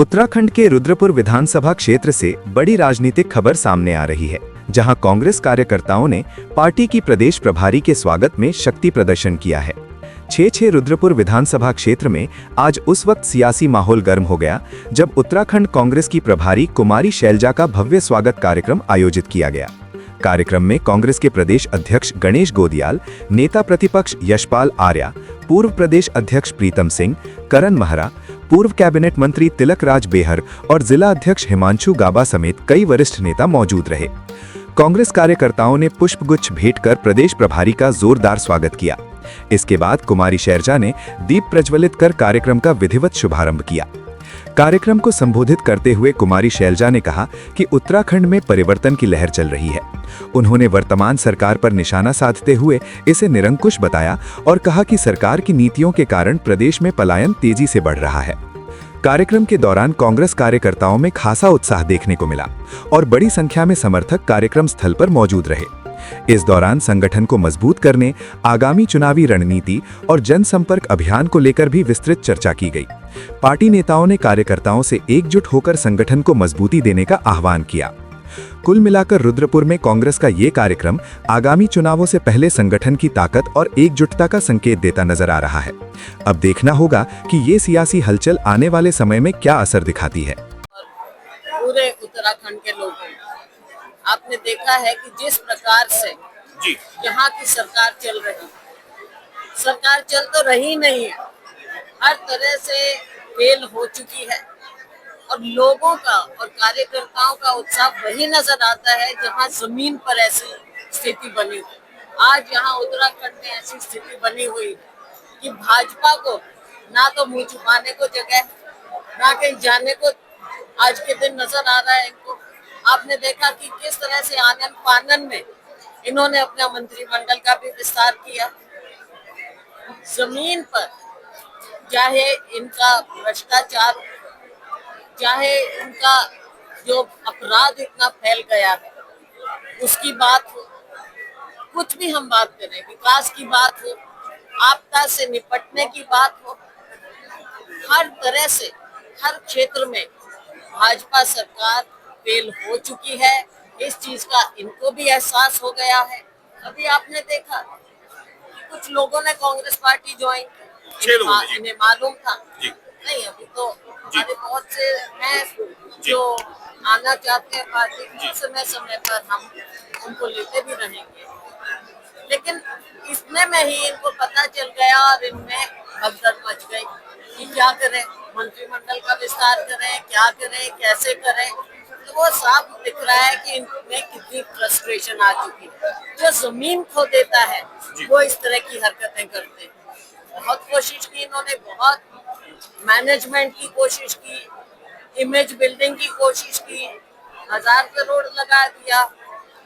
उत्तराखंड के रुद्रपुर विधानसभा क्षेत्र से बड़ी राजनीतिक खबर सामने आ रही है, जहां कांग्रेस कार्यकर्ताओं ने पार्टी की प्रदेश प्रभारी के स्वागत में शक्ति प्रदर्शन किया है। 6 रुद्रपुर विधानसभा क्षेत्र में आज उस वक्त सियासी माहौल गर्म हो गया जब उत्तराखंड कांग्रेस की प्रभारी कुमारी शैलजा का भव्य स्वागत कार्यक्रम आयोजित किया गया। कार्यक्रम में कांग्रेस के प्रदेश अध्यक्ष गणेश गोदियाल, नेता प्रतिपक्ष यशपाल आर्या, पूर्व प्रदेश अध्यक्ष प्रीतम सिंह, करण महरा, पूर्व कैबिनेट मंत्री तिलक राज बेहर और जिला अध्यक्ष हिमांशु गाबा समेत कई वरिष्ठ नेता मौजूद रहे। कांग्रेस कार्यकर्ताओं ने पुष्पगुच्छ भेंट कर प्रदेश प्रभारी का जोरदार स्वागत किया। इसके बाद कुमारी शैलजा ने दीप प्रज्वलित कर कार्यक्रम का विधिवत शुभारंभ किया। कार्यक्रम को संबोधित करते हुए कुमारी शैलजा ने कहा कि उत्तराखंड में परिवर्तन की लहर चल रही है। उन्होंने वर्तमान सरकार पर निशाना साधते हुए इसे निरंकुश बताया और कहा कि सरकार की नीतियों के कारण प्रदेश में पलायन तेजी से बढ़ रहा है। कार्यक्रम के दौरान कांग्रेस कार्यकर्ताओं में खासा उत्साह देखने को मिला और बड़ी संख्या में समर्थक कार्यक्रम स्थल पर मौजूद रहे। इस दौरान संगठन को मजबूत करने, आगामी चुनावी रणनीति और जनसंपर्क अभियान को लेकर भी विस्तृत चर्चा की गई। पार्टी नेताओं ने कार्यकर्ताओं से एकजुट होकर संगठन को मजबूती देने का आह्वान किया। कुल मिलाकर रुद्रपुर में कांग्रेस का ये कार्यक्रम आगामी चुनावों से पहले संगठन की ताकत और एकजुटता का संकेत देता नजर आ रहा है। अब देखना होगा कि ये सियासी हलचल आने वाले समय में क्या असर दिखाती है। पूरे उत्तराखंड के लोगों आपने देखा है कि जिस प्रकार से यहाँ की सरकार चल तो रही नहीं है, हर तरह से फेल हो चुकी है और लोगों का और कार्यकर्ताओं का उत्साह वही नजर आता है जहाँ जमीन पर ऐसी स्थिति बनी हुई। आज यहाँ उत्तराखंड में ऐसी स्थिति बनी हुई है कि भाजपा को ना तो मुंह छुपाने को जगह, ना कहीं जाने को आज के दिन नजर आ रहा है इनको। आपने देखा कि किस तरह से आनन फानन में इन्होंने अपना मंत्रिमंडल का भी विस्तार किया। जमीन पर चाहे इनका भ्रष्टाचार, चाहे इनका जो अपराध इतना फैल गया है उसकी बात हो, कुछ भी हम बात करें, विकास की बात हो, आपदा से निपटने की बात हो, हर तरह से हर क्षेत्र में भाजपा सरकार फेल हो चुकी है। इस चीज का इनको भी एहसास हो गया है। अभी आपने देखा कुछ लोगों ने कांग्रेस पार्टी ज्वाइन की, इन्हें मालूम था नहीं। अभी तो हमारे बहुत से हैं जो आना चाहते हैं पार्टी में, समय समय पर हम उनको लेते भी रहेंगे, लेकिन इतने में ही इनको पता चल गया और इनमें भगदड़ मच गई कि क्या करें, मंत्रिमंडल का विस्तार करें, क्या करें, कैसे करें। तो वो साफ दिख रहा है कि इनमें कितनी फ्रस्ट्रेशन आ चुकी है। जो जमीन खो देता है वो इस तरह की हरकतें करते हैं। बहुत कोशिश की इन्होंने, बहुत मैनेजमेंट की कोशिश की, इमेज बिल्डिंग की कोशिश की, 1000 करोड़ लगा दिया,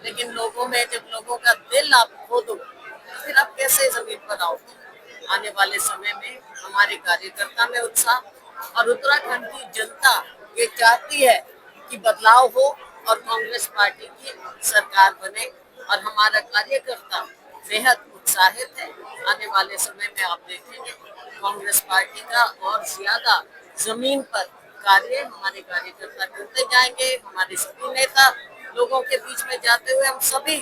लेकिन लोगों में जब लोगों का दिल आप खो दो फिर आप कैसे जमीन पर आओगे। आने वाले समय में हमारे कार्यकर्ता में उत्साह और उत्तराखंड की जनता ये चाहती है कि बदलाव हो और कांग्रेस पार्टी की सरकार बने और हमारा कार्यकर्ता बेहद उत्साहित है। आने वाले समय में आप देखेंगे कांग्रेस पार्टी का और ज्यादा जमीन पर कार्य हमारे कार्यकर्ता करते जाएंगे। हमारे सभी नेता लोगों के बीच में जाते हुए हम सभी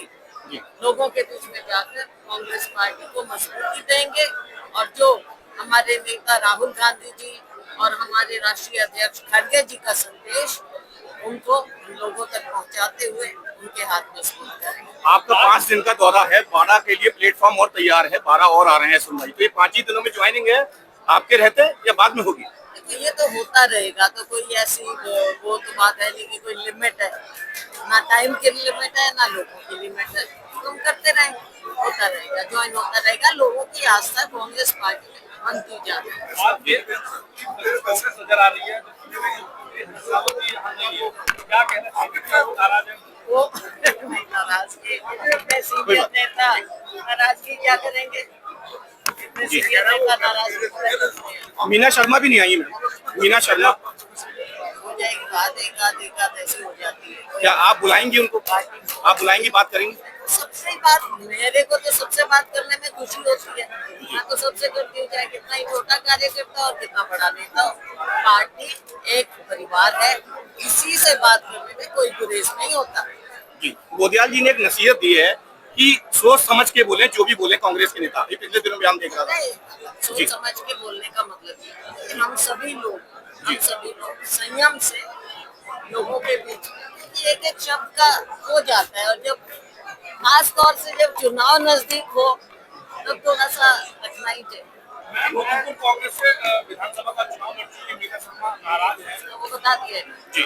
लोगों के बीच में जाकर कांग्रेस पार्टी को मजबूती देंगे और जो हमारे नेता राहुल गांधी जी और हमारे राष्ट्रीय अध्यक्ष खड़गे जी का संदेश उनको लोगों तक पहुंचाते हुए उनके हाथ मजबूत करेंगे। आपका 5 दिन का दौरा है, 12 के लिए प्लेटफॉर्म और तैयार है, 12 और आ रहे हैं सुनवाई। तो ये 5 ही दिनों में ज्वाइनिंग है आपके रहते या बाद में होगी? तो ये तो होता रहेगा, तो कोई ऐसी वो तो बात है नहीं कि कोई लिमिट है, ना टाइम की लिमिट है ना लोगों की लिमिट है। तुम करते रहेंगे, होता रहेगा, ज्वाइन होता रहेगा। लोगों की आस्था कांग्रेस पार्टी में बनती जा रही है। नजर आ रही है क्या कहना वो नहीं नाराजगी, सीनियर नेता नाराजगी क्या करेंगे। मीना शर्मा भी नहीं आई मैम, मीना शर्मा हो जाएगी बात, एक ऐसी हो जाती है। क्या आप बुलाएंगी उनको, आप बुलाएंगी, बात करेंगी? सबसे बात, मेरे को तो सबसे बात करने में खुशी होती है। मैं तो सबसे करती हूँ, चाहे कितना ही छोटा कार्यकर्ता और कितना बड़ा नेता हो। पार्टी एक परिवार है, किसी से बात करने में कोई गुरेज नहीं होता। जी, गोदियाल जी ने एक नसीहत दी है कि सोच समझ के बोले, जो भी बोले कांग्रेस के नेता। ये पिछले दिनों में हम देख रहा था। नहीं, जी। सोच समझ के बोलने का मतलब ये है कि हम सभी लोग जी। संयम से लोगों के बीच एक एक शब्द का हो जाता है, और जब खास तौर से जब चुनाव नजदीक हो तब थोड़ा सा कठिनाई है। गोरखपुर कांग्रेस से विधानसभा का चुनाव लड़ती है मीरा शर्मा नाराज है। तो वो बता दिया है। जी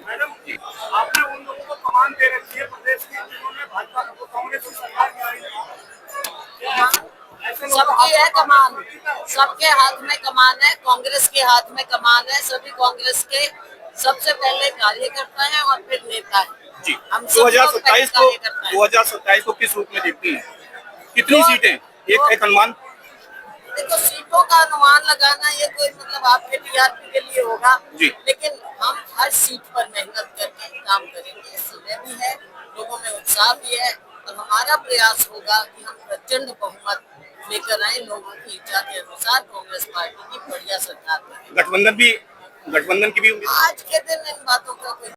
मैडम जी, आपने उन लोगों को कमान दे रखी है प्रदेश की, जिन्होंने भाजपा को कांग्रेस की सरकार गिराई है। सबकी है कमान, सबके हाथ में कमान है, कांग्रेस के हाथ में कमान है, सभी कांग्रेस के सबसे पहले कार्यकर्ता है और फिर नेता है। जी, हम सब लोग पहले 2027 को कार्यकर्ता हैं। 2027 को किस रूप में देखती हैं? कितनी सीटें? एक अनुमान? देखो, सीटों का अनुमान लगाना ये कोई मतलब आपके टीआरपी के लिए होगा, जी। लेकिन हम हर सीट पर मेहनत करके काम करेंगे। समय भी है, लोगों में उत्साह भी है, और हमारा प्रयास होगा कि हम प्रचंड बहुमत लेकर आए, लोगों की इच्छा के अनुसार कांग्रेस पार्टी की बढ़िया सरकार बने। गठबंधन की भी उम्मीद? आज के दिन इन बातों का कोई